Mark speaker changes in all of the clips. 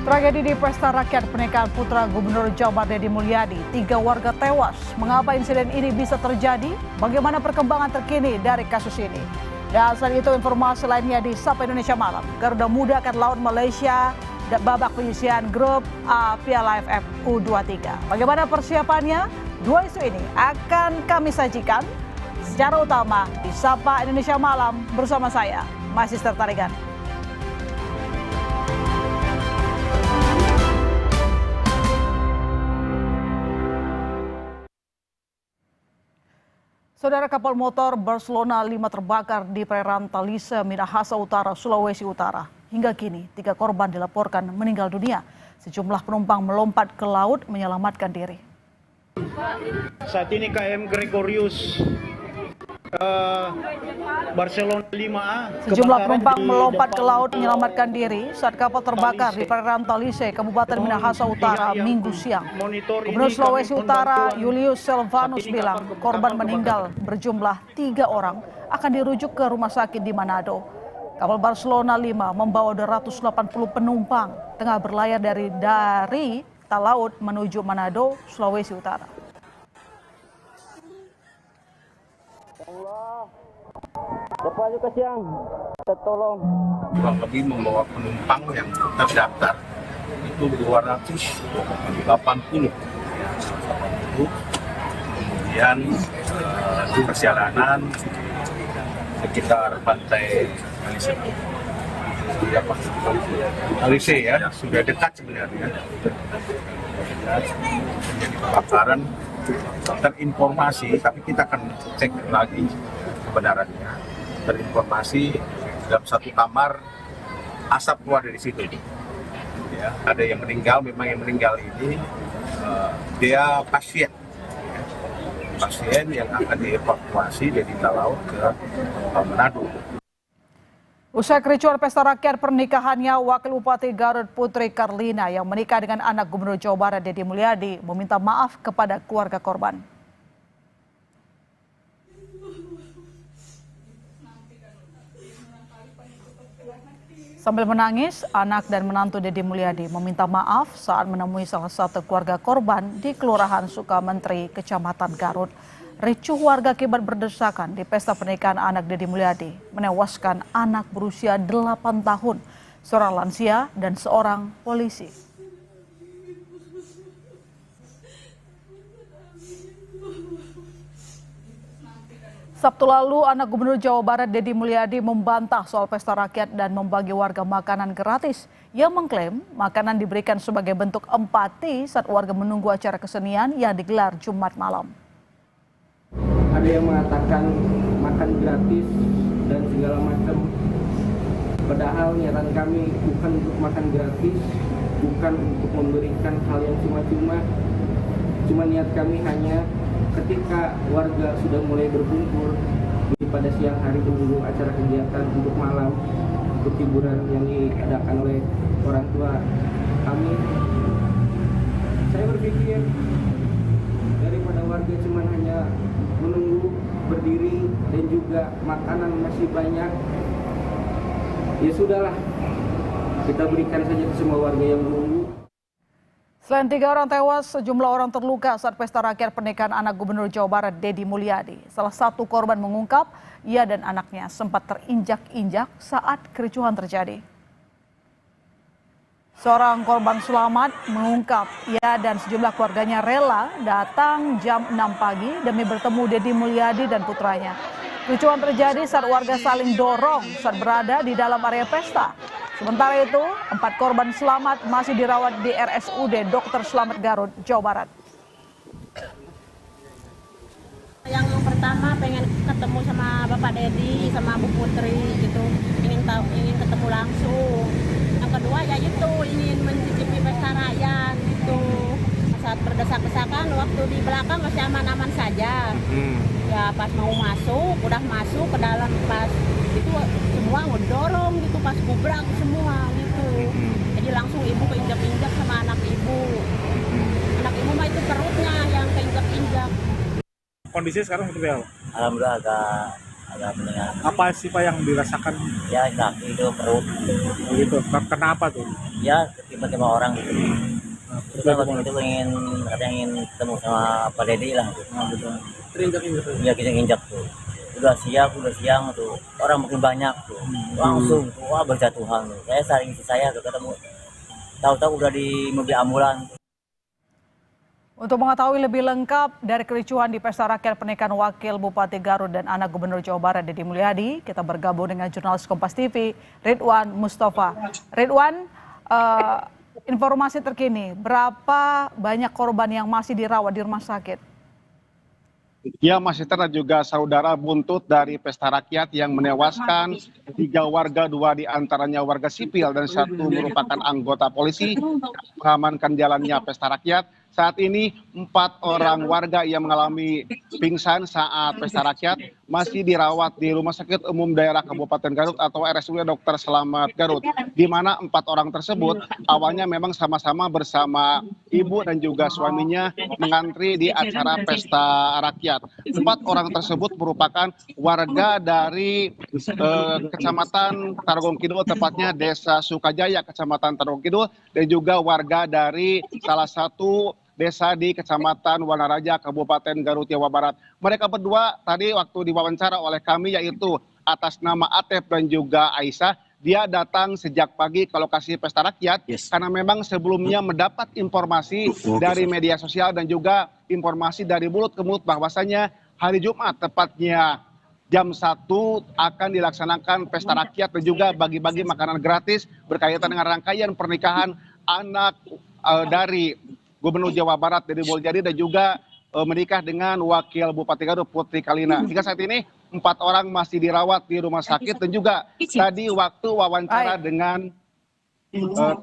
Speaker 1: Tragedi di Pesta Rakyat pernikahan putra Gubernur Jawa Barat Deddy Mulyadi, 3 warga tewas. Mengapa insiden ini bisa terjadi? Bagaimana perkembangan terkini dari kasus ini? Dan selain itu informasi lainnya di Sapa Indonesia Malam. Garuda Muda akan lawan Malaysia dan babak penyisihan grup A Piala AFF U23. Bagaimana persiapannya? Dua isu ini akan kami sajikan secara utama di Sapa Indonesia Malam bersama saya, Mahasiswa Tarigan. Saudara, kapal motor Barcelona 5 terbakar di perairan Talise, Minahasa Utara, Sulawesi Utara. Hingga kini 3 korban dilaporkan meninggal dunia. Sejumlah penumpang melompat ke laut menyelamatkan diri.
Speaker 2: Saat ini KM Gregorius Barcelona 5A.
Speaker 1: Sejumlah penumpang melompat ke laut menyelamatkan diri saat kapal terbakar di perairan Talise, Kabupaten Minahasa Utara, Minggu siang. Gubernur Sulawesi Utara Julius Silvanus bilang korban meninggal berjumlah 3 orang akan dirujuk ke rumah sakit di Manado. Kapal Barcelona 5 membawa 280 penumpang tengah berlayar dari Talaut menuju Manado, Sulawesi Utara.
Speaker 3: Cepat juga siang, tolong.
Speaker 4: Kurang lebih membawa penumpang yang terdaftar itu 280. Kemudian di perjalanan sekitar pantai Talise ya, sudah dekat sebenarnya. Terjadi kebakaran terinformasi, tapi kita akan cek lagi kebenarannya. Terinformasi dalam satu kamar asap keluar dari situ. Ya, ada yang meninggal, memang yang meninggal ini dia pasien yang akan dievakuasi dari Talaut ke Manado.
Speaker 1: Usai kericuan pesta rakyat pernikahannya, Wakil Bupati Garut Putri Karlina yang menikah dengan anak Gubernur Jawa Barat Deddy Mulyadi meminta maaf kepada keluarga korban. Sambil menangis, anak dan menantu Deddy Mulyadi meminta maaf saat menemui salah satu keluarga korban di Kelurahan Sukamenteri, Kecamatan Garut. Ricuh warga akibat berdesakan di pesta pernikahan anak Deddy Mulyadi menewaskan anak berusia 8 tahun, seorang lansia dan seorang polisi. Sabtu lalu, anak Gubernur Jawa Barat Deddy Mulyadi membantah soal pesta rakyat dan membagi warga makanan gratis. Ia mengklaim makanan diberikan sebagai bentuk empati saat warga menunggu acara kesenian yang digelar Jumat malam.
Speaker 3: Ada yang mengatakan makan gratis dan segala macam. Padahal niatan kami bukan untuk makan gratis, bukan untuk memberikan hal yang cuma-cuma. Cuma niat kami hanya ketika warga sudah mulai berkumpul pada siang hari menunggu acara kegiatan untuk malam, untuk hiburan yang diadakan oleh orang tua kami. Saya berpikir daripada warga cuma hanya menunggu berdiri dan juga makanan masih banyak, ya sudahlah, kita berikan saja ke semua warga yang menunggu.
Speaker 1: Selain 3 orang tewas, sejumlah orang terluka saat pesta rakyat pernikahan anak Gubernur Jawa Barat Deddy Mulyadi. Salah satu korban mengungkap ia dan anaknya sempat terinjak-injak saat kericuhan terjadi. Seorang korban selamat mengungkap ia dan sejumlah keluarganya rela datang jam 6 pagi demi bertemu Deddy Mulyadi dan putranya. Kericuhan terjadi saat warga saling dorong saat berada di dalam area pesta. Sementara itu, 4 korban selamat masih dirawat di RSUD Dr. Slamet Garut, Jawa Barat.
Speaker 5: Yang pertama pengen ketemu sama Bapak Deddy, sama Bu Putri gitu, ingin ketemu langsung. Yang kedua ya itu ingin mencicipi pesta rakyat gitu. Saat berdesak-desakan waktu di belakang masih aman-aman saja. Ya pas mau masuk, udah masuk ke dalam pas itu semua ngedorong gitu pas gubrak semua gitu. Jadi langsung ibu keinjak-injak sama anak ibu. Anak ibu mah itu perutnya yang keinjak-injak.
Speaker 2: Kondisinya sekarang seperti apa?
Speaker 6: Alhamdulillah agak agak mendingan.
Speaker 7: Apa sih Pak yang dirasakan?
Speaker 6: Ya kaki itu perut.
Speaker 7: Gitu. Kenapa tuh?
Speaker 6: Ya tiba-tiba orang gitu. Itu kan waktu itu katanya ingin ketemu sama Pak Dedi lah.
Speaker 7: Gitu.
Speaker 6: Iya injak tuh. Udah siang tuh. Orang makin banyak tuh. Langsung tuh, wah berjatuhan tuh. Saya ketemu. Tahu-tahu udah di mobil ambulan.
Speaker 1: Untuk mengetahui lebih lengkap dari kericuhan di Pesta Rakyat pernikahan Wakil Bupati Garut dan anak Gubernur Jawa Barat Deddy Mulyadi, kita bergabung dengan jurnalis Kompas TV Ridwan Mustafa. Ridwan, informasi terkini, berapa banyak korban yang masih dirawat di rumah sakit?
Speaker 8: Ya, Mas Iter dan juga saudara, buntut dari Pesta Rakyat yang menewaskan 3 warga, 2 diantaranya warga sipil dan 1 merupakan anggota polisi mengamankan jalannya Pesta Rakyat. Saat ini 4 orang warga yang mengalami pingsan saat Pesta Rakyat masih dirawat di Rumah Sakit Umum Daerah Kabupaten Garut atau RSUD Dr. Slamet Garut, di mana 4 orang tersebut awalnya memang sama-sama bersama ibu dan juga suaminya mengantri di acara Pesta Rakyat. 4 orang tersebut merupakan warga dari Kecamatan Tarogong Kidul, tepatnya Desa Sukajaya, Kecamatan Tarogong Kidul, dan juga warga dari salah satu desa di Kecamatan Wanaraja, Kabupaten Garut, Jawa Barat. Mereka berdua tadi waktu diwawancara oleh kami, yaitu atas nama Atep dan juga Aisyah, dia datang sejak pagi ke lokasi Pesta Rakyat karena memang sebelumnya mendapat informasi dari media sosial dan juga informasi dari mulut ke mulut bahwasanya hari Jumat tepatnya jam 1 akan dilaksanakan Pesta Rakyat dan juga bagi-bagi makanan gratis berkaitan dengan rangkaian pernikahan anak dari Gubernur Jawa Barat Deddy Mulyadi dan juga menikah dengan Wakil Bupati Garut Putri Kalina. Hingga saat ini 4 orang masih dirawat di rumah sakit dan juga tadi waktu wawancara dengan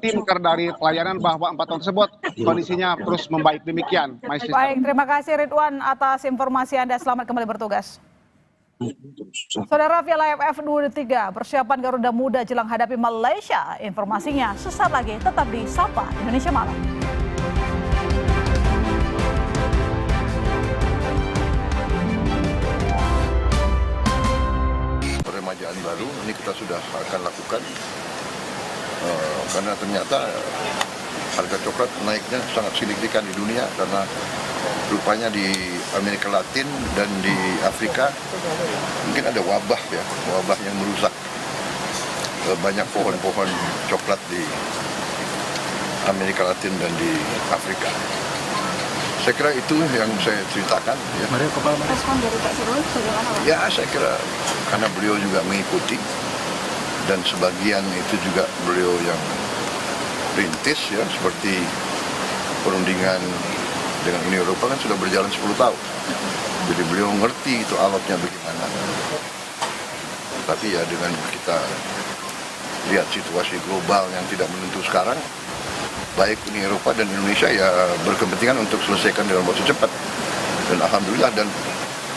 Speaker 8: tim dari pelayanan bahwa 4 orang tersebut kondisinya terus membaik. Demikian.
Speaker 1: Baik, terima kasih Ridwan atas informasi Anda. Selamat kembali bertugas. Saudara, Piala AFF 23 persiapan Garuda Muda jelang hadapi Malaysia. Informasinya sesaat lagi, tetap di Sapa Indonesia Malam.
Speaker 9: Peremajaan baru ini kita sudah akan lakukan karena ternyata harga coklat naiknya sangat signifikan di dunia karena rupanya di Amerika Latin dan di Afrika mungkin ada wabah yang merusak banyak pohon-pohon coklat di Amerika Latin dan di Afrika. Saya kira itu yang saya ceritakan. Ya.
Speaker 5: Respon dari Pak Sirul bagaimana, Pak?
Speaker 9: Ya, saya kira karena beliau juga mengikuti dan sebagian itu juga beliau yang rintis ya, seperti perundingan dengan Uni Eropa kan sudah berjalan 10 tahun. Jadi beliau ngerti itu alatnya bagaimana. Tapi ya dengan kita lihat situasi global yang tidak menentu sekarang, baik Uni Eropa dan Indonesia ya berkepentingan untuk selesaikan dalam waktu cepat. Dan alhamdulillah, dan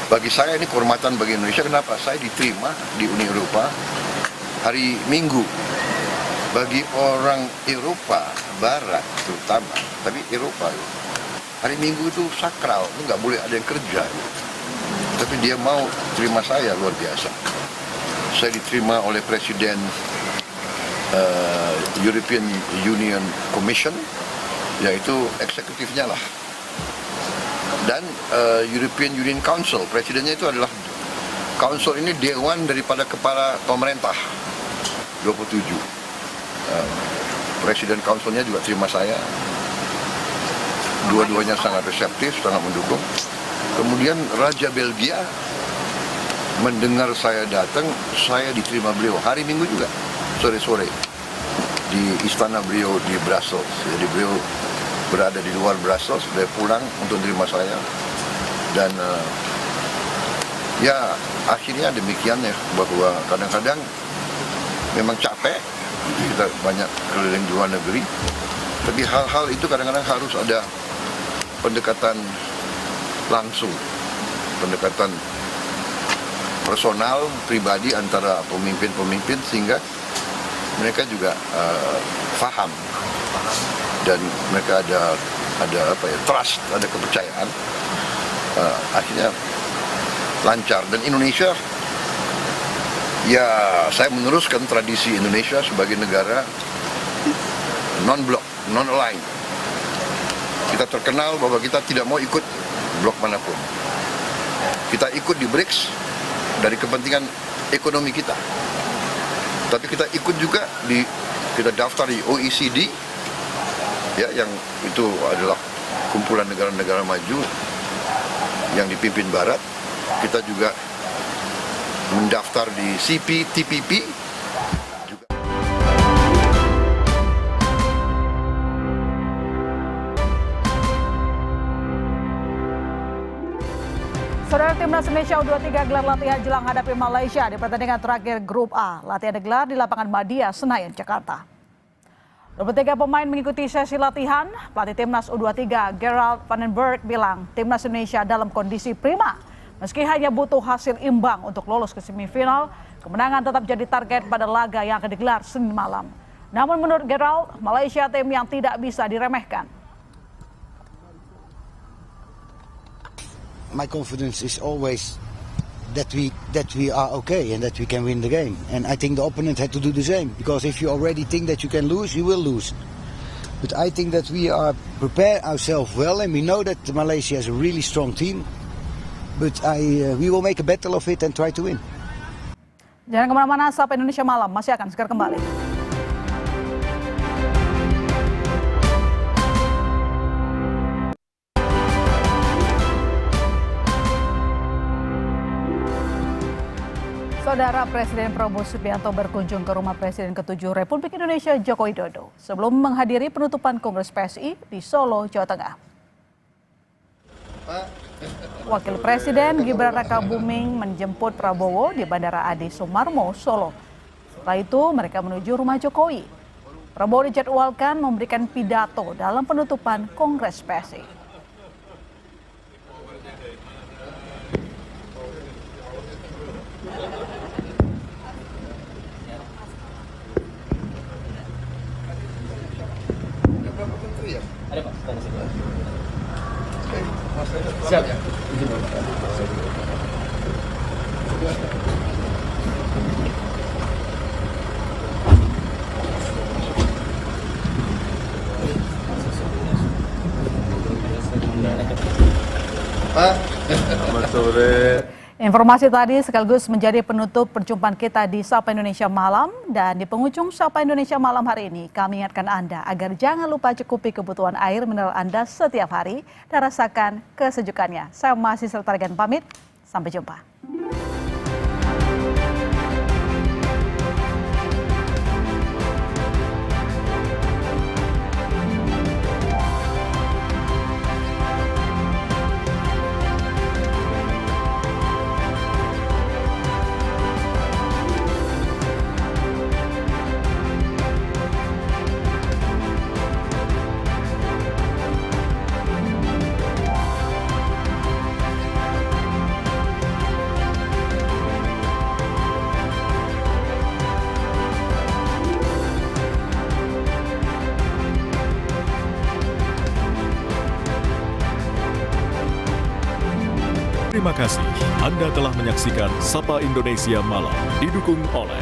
Speaker 9: bagi saya ini kehormatan bagi Indonesia. Kenapa? Saya diterima di Uni Eropa hari Minggu. Bagi orang Eropa Barat terutama, tapi Eropa hari Minggu itu sakral, itu nggak boleh ada yang kerja. Tapi dia mau terima saya, luar biasa. Saya diterima oleh Presiden European Union Commission, yaitu eksekutifnya lah, dan European Union Council, presidennya itu adalah council ini dewan daripada kepala pemerintah 27. Presiden councilnya juga terima saya, dua-duanya sangat reseptif, sangat mendukung. Kemudian Raja Belgia mendengar saya datang, saya diterima beliau hari Minggu juga sore-sore di istana beliau di Brussels. Jadi beliau berada di luar Brussels, dia pulang untuk menerima saya. Dan ya akhirnya demikian ya, bahwa kadang-kadang memang capek, kita banyak keliling di luar negeri, tapi hal-hal itu kadang-kadang harus ada pendekatan langsung, pendekatan personal, pribadi antara pemimpin-pemimpin, sehingga mereka juga paham dan mereka ada trust, ada kepercayaan, akhirnya lancar. Dan Indonesia Ya, saya meneruskan tradisi Indonesia sebagai negara non-blok, non-aligned. Kita terkenal bahwa kita tidak mau ikut blok manapun. Kita ikut di BRICS dari kepentingan ekonomi kita. Tapi kita ikut juga kita daftar di OECD, ya, yang itu adalah kumpulan negara-negara maju yang dipimpin Barat. Kita juga mendaftar di CPTPP.
Speaker 1: Saudara, Timnas Indonesia U23 gelar latihan jelang hadapi Malaysia di pertandingan terakhir Grup A. Latihan digelar di lapangan Madia, Senayan, Jakarta. 23 pemain mengikuti sesi latihan. Pelatih Timnas U23 Gerald Vandenberg bilang Timnas Indonesia dalam kondisi prima. Meski hanya butuh hasil imbang untuk lolos ke semifinal, kemenangan tetap jadi target pada laga yang akan digelar Senin malam. Namun menurut Gerald, Malaysia tim yang tidak bisa diremehkan.
Speaker 10: My confidence is always that we are okay and that we can win the game. And I think the opponent had to do the same, because if you already think that you can lose, you will lose. But I think that we are prepared ourselves well, and we know that Malaysia is a really strong team. But we will make a battle of it and try to win.
Speaker 1: Jangan kemana-mana, Sapa Indonesia Malam masih akan segera kembali. Saudara, Presiden Prabowo Subianto berkunjung ke rumah Presiden ke-7 Republik Indonesia Joko Widodo sebelum menghadiri penutupan Kongres PSI di Solo, Jawa Tengah. Wakil Presiden Gibran Rakabuming menjemput Prabowo di Bandara Adi Sumarmo, Solo. Setelah itu mereka menuju rumah Jokowi. Prabowo dijadwalkan memberikan pidato dalam penutupan Kongres PSI.
Speaker 6: Ada Pak,
Speaker 3: Siap. Pak. Selamat sore.
Speaker 1: Informasi tadi sekaligus menjadi penutup perjumpaan kita di Sapa Indonesia Malam. Dan di penghujung Sapa Indonesia Malam hari ini, kami ingatkan Anda agar jangan lupa cukupi kebutuhan air mineral Anda setiap hari dan rasakan kesejukannya. Saya masih Sertarigan pamit, sampai jumpa.
Speaker 11: Terima kasih Anda telah menyaksikan Sapa Indonesia Malam, didukung oleh